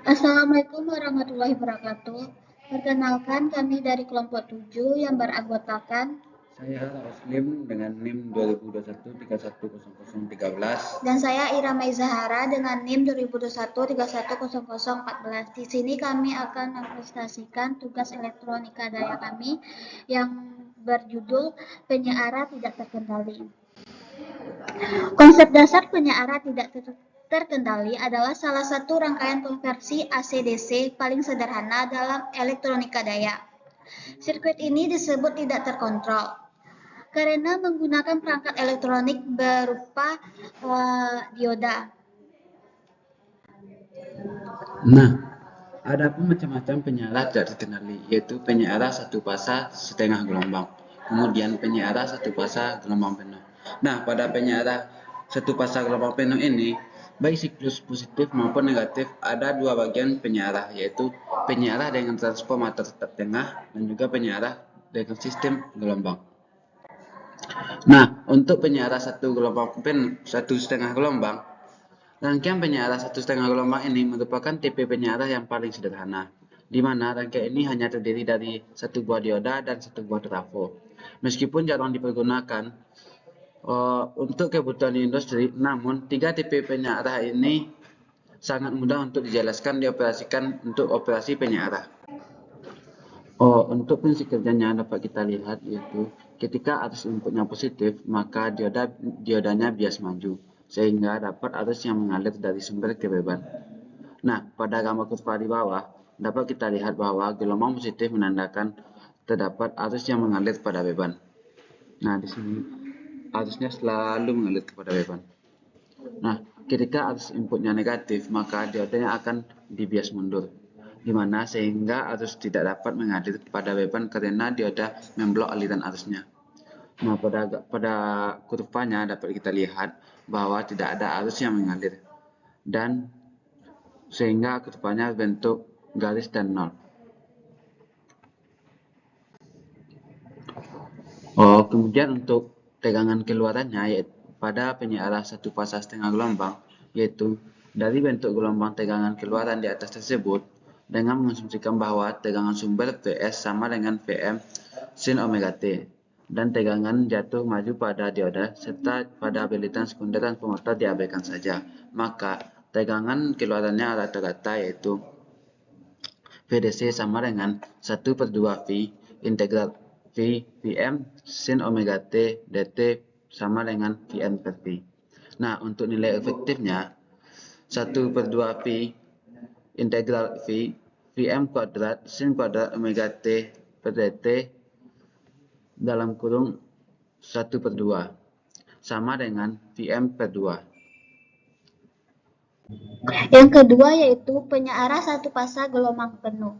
Assalamualaikum warahmatullahi wabarakatuh. Perkenalkan, kami dari kelompok 7 yang beranggotakan Saya Raslim dengan NIM 2021 310013. dan saya Irama Izahara dengan NIM 2021 310014. Di sini kami akan mempresentasikan tugas elektronika daya kami yang berjudul penyiaran tidak terkendali. Konsep dasar penyiaran tidak terkendali adalah salah satu rangkaian konversi AC/DC paling sederhana dalam elektronika daya. Sirkuit ini disebut tidak terkontrol karena menggunakan perangkat elektronik berupa dioda. Nah, ada pun macam-macam penyiaran tidak terkendali, yaitu penyiaran satu fasa setengah gelombang, kemudian penyiaran satu fasa gelombang penuh. Nah, pada penyiaran satu fasa gelombang penuh ini, baik siklus positif maupun negatif, ada dua bagian penyiaran, yaitu penyiaran dengan transformator tetap tengah dan juga penyiaran dengan sistem gelombang. Nah, untuk penyiaran satu setengah gelombang, rangkaian penyiaran satu setengah gelombang ini merupakan tipe penyiaran yang paling sederhana, di mana rangkaian ini hanya terdiri dari satu buah dioda dan satu buah trafo. Meskipun jarang dipergunakan untuk kebutuhan industri, namun tiga tipe penyiaran ini sangat mudah untuk dijelaskan dioperasikan untuk operasi penyiaran. Untuk prinsip kerjanya dapat kita lihat yaitu ketika arus inputnya positif, maka diodanya bias maju, sehingga dapat arus yang mengalir dari sumber ke beban. Nah, pada gambar kurva di bawah, dapat kita lihat bahwa gelombang positif menandakan terdapat arus yang mengalir pada beban. Nah, di sini arusnya selalu mengalir kepada beban. Nah, ketika arus inputnya negatif, maka diodanya akan dibias mundur, di mana sehingga arus tidak dapat mengalir pada beban karena dioda memblok aliran arusnya. Nah, pada kurvanya dapat kita lihat bahwa tidak ada arus yang mengalir, dan sehingga kurvanya bentuk garis dan nol. Kemudian untuk tegangan keluarannya yaitu pada penyiaran satu fasa setengah gelombang, yaitu dari bentuk gelombang tegangan keluaran di atas tersebut dengan mengasumsikan bahwa tegangan sumber Vs sama dengan Vm sin omega T dan tegangan jatuh maju pada dioda serta pada abilitan sekunder transformator diabaikan saja, maka tegangan keluarannya rata-rata yaitu VDC sama dengan 1/2 V integral Vm sin omega T dt sama dengan Vn per V. Nah, untuk nilai efektifnya 1/2 V integral Vm kuadrat sin kuadrat omega T per dt dalam kurung 1/2 sama dengan Vm per 2. Yang kedua yaitu penyiaran satu fasa gelombang penuh.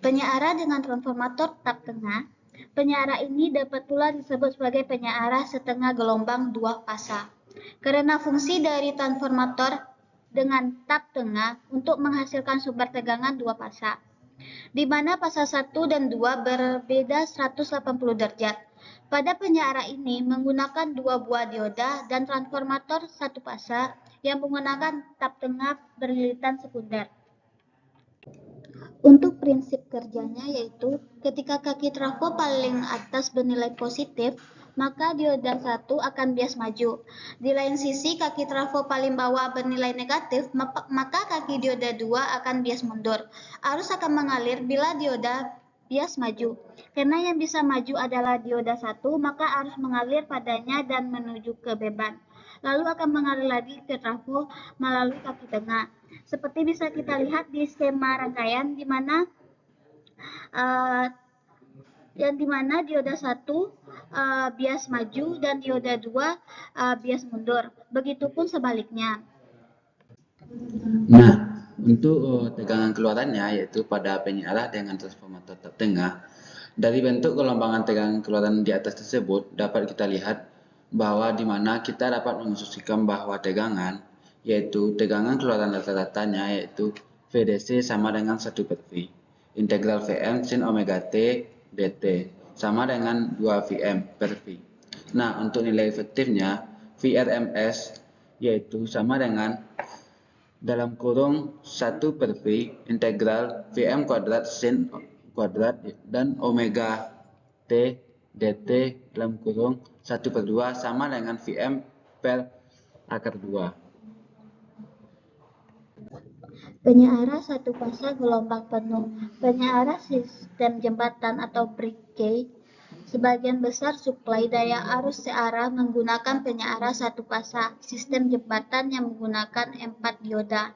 Penyiaran dengan transformator tap tengah. Penyiaran ini dapat pula disebut sebagai penyiaran setengah gelombang dua fasa. Karena fungsi dari transformator dengan tap tengah untuk menghasilkan sumber tegangan dua fasa, di mana fasa 1 dan 2 berbeda 180 derajat. Pada penyiaran ini menggunakan dua buah dioda dan transformator satu fasa yang menggunakan tap tengah berlilitan sekunder. Untuk prinsip kerjanya yaitu ketika kaki trafo paling atas bernilai positif, maka dioda 1 akan bias maju. Di lain sisi kaki trafo paling bawah bernilai negatif, maka kaki dioda 2 akan bias mundur. Arus akan mengalir bila dioda bias maju. Karena yang bisa maju adalah dioda 1, maka arus mengalir padanya dan menuju ke beban. Lalu akan mengalir lagi ke trafo melalui kaki tengah. Seperti bisa kita lihat di skema rangkaian di mana dioda 1 bias maju dan dioda 2 bias mundur. Begitupun sebaliknya. Nah, untuk tegangan keluarannya yaitu pada penyiaran dengan transformator tetap tengah, dari bentuk gelombangan tegangan keluaran di atas tersebut dapat kita lihat bahwa di mana kita dapat mengasumsikan bahwa tegangan yaitu tegangan keluaran rata-ratanya yaitu VDC sama dengan 1/V integral Vm sin omega T dt sama dengan 2 Vm per V. Nah, untuk nilai efektifnya VRMS yaitu sama dengan dalam kurung 1 per V integral Vm kuadrat sin kuadrat dan omega T dt dalam kurung 1 per 2 sama dengan Vm per akar 2. Penyearah satu fasa gelombang penuh. Penyearah sistem jembatan atau brigade sebagian besar suplai daya arus searah menggunakan penyearah satu fasa sistem jembatan yang menggunakan 4 dioda.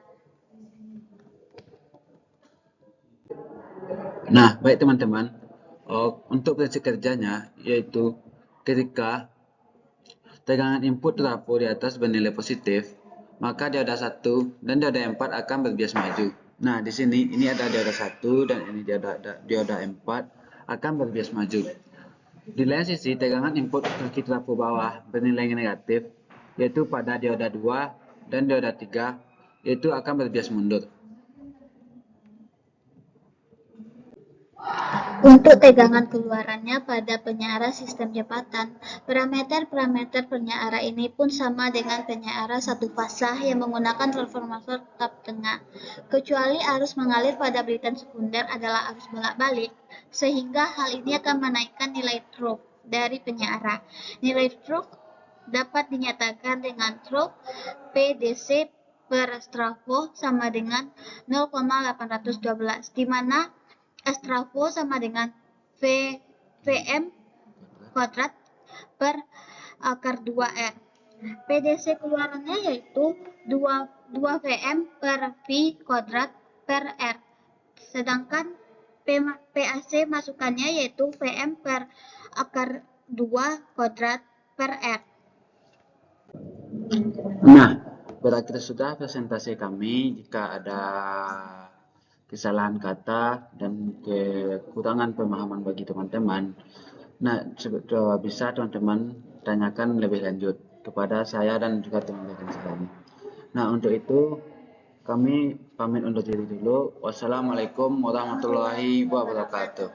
Nah, baik teman-teman, untuk prinsip kerjanya yaitu ketika tegangan input trafo di atas bernilai positif, maka dioda 1 dan dioda 4 akan berbias maju. Nah, di sini ini ada dioda 1 dan ini dioda 4 akan berbias maju. Di lain sisi, tegangan input kaki trafo bawah bernilai negatif, yaitu pada dioda 2 dan dioda 3, yaitu akan berbias mundur. Untuk tegangan keluarannya pada penyearah sistem jembatan, parameter-parameter penyearah ini pun sama dengan penyearah satu fasa yang menggunakan transformator tap tengah, kecuali arus mengalir pada beritan sekunder adalah arus bolak-balik, sehingga hal ini akan menaikkan nilai truk dari penyearah. Nilai truk dapat dinyatakan dengan truk PDC per strafo sama dengan 0,812, di mana strafo sama dengan Vm kuadrat per akar 2R. PDC keluarannya yaitu 2 Vm per V kuadrat per R. Sedangkan PAC masukannya yaitu Vm per akar 2 kuadrat per R. Nah, berakhir sudah presentasi kami. Jika ada kesalahan kata dan kekurangan pemahaman bagi teman-teman, nah bisa teman-teman tanyakan lebih lanjut kepada saya dan juga teman-teman lain. Nah, untuk itu kami pamit undur diri dulu. Wassalamualaikum warahmatullahi wabarakatuh.